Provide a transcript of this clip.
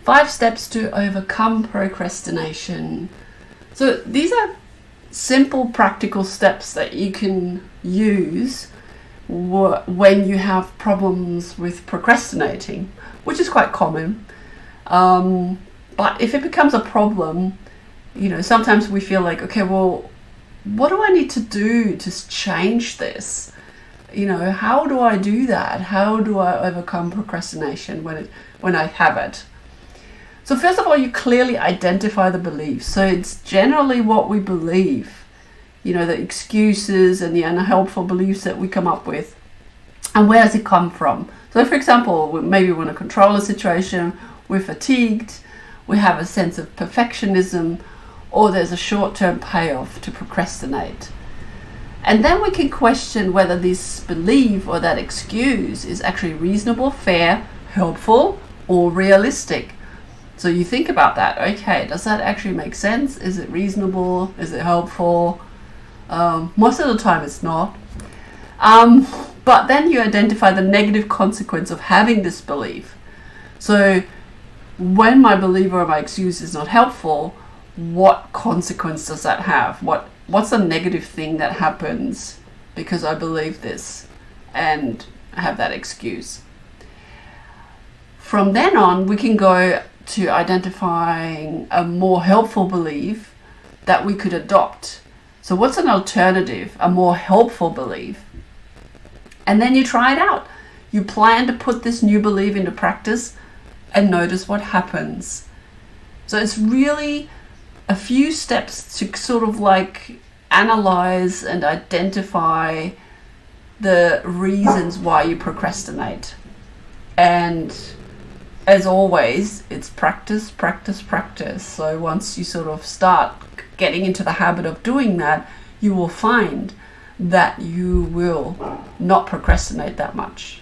5 steps to overcome procrastination. So these are simple, practical steps that you can use when you have problems with procrastinating, which is quite common. But if it becomes a problem, sometimes we feel like, okay, well, what do I need to do to change this? How do I do that? How do I overcome procrastination when I have it? So first of all, you clearly identify the beliefs. So it's generally what we believe, the excuses and the unhelpful beliefs that we come up with. And where does it come from? So for example, maybe we want to control a situation, we're fatigued, we have a sense of perfectionism, or there's a short-term payoff to procrastinate. And then we can question whether this belief or that excuse is actually reasonable, fair, helpful, or realistic. So you think about that. Okay, does that actually make sense? Is it reasonable? Is it helpful? Most of the time it's not. But then you identify the negative consequence of having this belief. So when my belief or my excuse is not helpful, what consequence does that have? What's the negative thing that happens because I believe this and have that excuse? From then on, we can go to identifying a more helpful belief that we could adopt. So what's an alternative, a more helpful belief? And then you try it out. You plan to put this new belief into practice and notice what happens. So it's really a few steps to sort of like analyze and identify the reasons why you procrastinate. And as always, it's practice, practice, practice. So once you sort of start getting into the habit of doing that, you will find that you will not procrastinate that much.